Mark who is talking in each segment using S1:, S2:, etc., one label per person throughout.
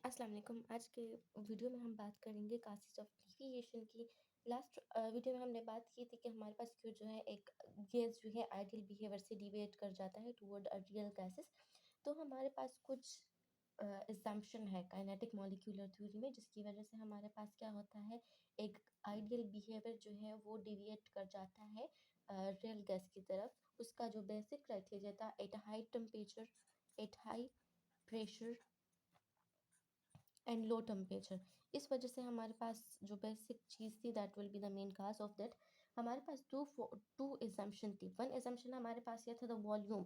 S1: अस्सलाम वालेकुम। आज के वीडियो में हम बात करेंगे कासेस ऑफ डेविएशन की। लास्ट वीडियो में हमने बात की थी कि हमारे पास क्यों जो है एक गैस जो है आइडियल बिहेवियर से डिविएट कर जाता है टुवर्ड रियल गैसेस। तो हमारे पास कुछ असम्पशन है काइनेटिक मॉलिक्यूलर थ्योरी में, जिसकी वजह से हमारे पास क्या होता है, एक आइडियल बिहेवियर जो है वो डिविएट कर जाता है रियल गैस की तरफ। उसका जो बेसिक क्राइटेरिया था, at high temperature, at high pressure and low temperature. इस वजह से हमारे पास जो बेसिक चीज़ थी, that will be the main cause of that. हमारे पास टू एजम्पशन थी। वन एजम्पशन हमारे पास ये था, द वॉल्यूम।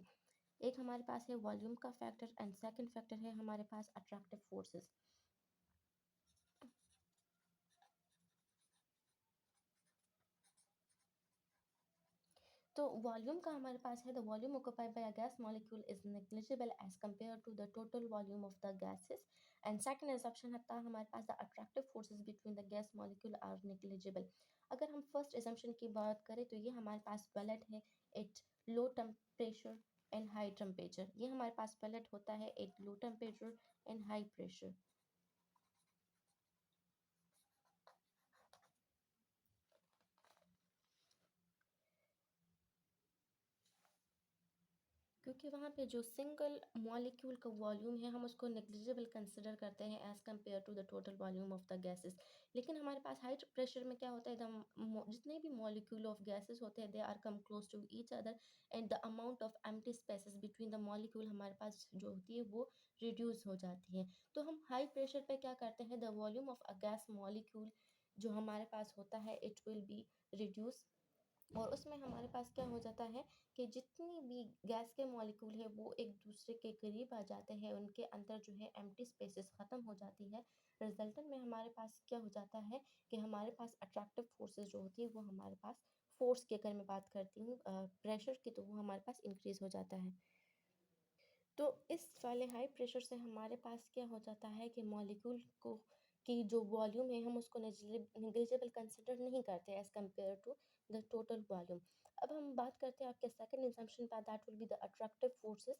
S1: एक हमारे पास है वॉल्यूम का फैक्टर, एंड सेकंड फैक्टर है हमारे पास अट्रैक्टिव फोर्सेस। तो वॉल्यूम का हमारे पास है, the volume occupied by a gas molecule is negligible as compare to the total volume of the gases. And second assumption था हमारे पास, the attractive forces between the gas molecule are negligible. अगर हम first assumption की बात करें तो ये हमारे पास वैलिड है at low temperature and high temperature. ये हमारे पास वैलिड होता है at low temperature and high pressure. क्योंकि वहाँ पे जो सिंगल मॉलिक्यूल का वॉल्यूम है, हम उसको नेग्लिजिबल कंसिडर करते हैं as compared to the total volume of the gases. लेकिन हमारे पास हाई प्रेशर में क्या होता है, जितने भी मॉलिक्यूल ऑफ गैसेस होते हैं, they are come close to each other, and the amount of empty spaces between the molecule हमारे पास जो होती है वो रिड्यूस हो जाती है। तो हम हाई प्रेशर पे क्या करते हैं, the volume of a gas molecule जो हमारे पास होता है, इट विल बी रिड्यूस। और उसमें हमारे पास क्या हो जाता है कि जितनी भी गैस के मॉलिक्यूल है वो एक दूसरे के करीब आ जाते हैं, उनके अंदर जो है एम्प्टी स्पेसेस ख़त्म हो जाती है। रिजल्टेंट में हमारे पास क्या हो जाता है कि हमारे पास अट्रैक्टिव फोर्सेस जो होती है वो हमारे पास, फोर्स की अगर मैं बात करती हूँ प्रेशर की, तो वो हमारे पास इंक्रीज़ हो जाता है। तो इस वाले हाई प्रेशर से हमारे पास क्या हो जाता है कि मॉलिक्यूल को की जो वॉल्यूम है, हम उसको नेग्लिजिबल कंसिडर नहीं करते as compared to the total volume. अब हम बात करते हैं आपके सेकंड assumption का, that will be the attractive forces.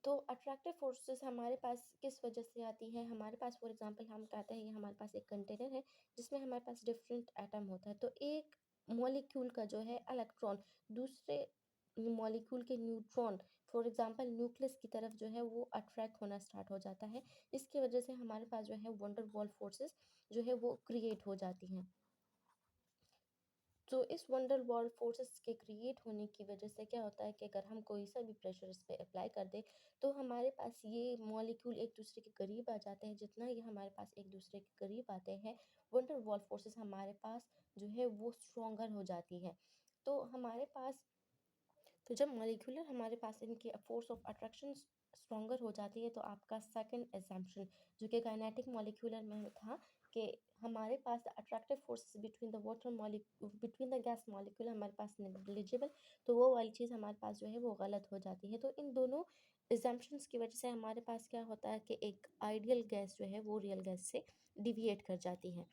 S1: तो अट्रैक्टिव फोर्सेस हमारे पास किस वजह से आती है, हमारे पास फॉर एग्जांपल हम कहते हैं ये हमारे पास एक कंटेनर है जिसमें हमारे पास डिफरेंट एटम होता है। तो एक मॉलिक्यूल का जो है इलेक्ट्रॉन दूसरे मॉलिक्यूल के न्यूट्रॉन, फॉर एग्जांपल न्यूक्लियस की तरफ जो है वो अट्रैक्ट होना स्टार्ट हो जाता है। इसकी वजह से हमारे पास जो है वंडर वॉल फोर्सेस जो है वो क्रिएट हो जाती हैं। तो इस वंडर वॉल फोर्सेस के क्रिएट होने की वजह से क्या होता है कि अगर हम कोई सा भी प्रेशर इस पे अप्लाई कर दें, तो हमारे पास ये मॉलिक्यूल एक दूसरे के करीब आ जाते हैं। जितना ये हमारे पास एक दूसरे के करीब आते हैं, वंडर वॉल फोर्सेस हमारे पास जो है वो स्ट्रोंगर हो जाती है। तो हमारे पास, तो जब मॉलिक्यूलर हमारे पास इनकी फोर्स ऑफ अट्रैक्शन स्ट्रॉन्गर हो जाती है, तो आपका सेकंड एग्जाम्पशन जो कि काइनेटिक मॉलिक्यूलर में था, कि हमारे पास the attractive forces between the water molecule, between the gas molecule हमारे पास नेग्लिजिबल, तो वो वाली चीज़ हमारे पास जो है वो गलत हो जाती है। तो इन दोनों एग्जाम्पशंस की वजह से हमारे पास क्या होता है कि एक आइडियल गैस जो है वो रियल गैस से डिविएट कर जाती है।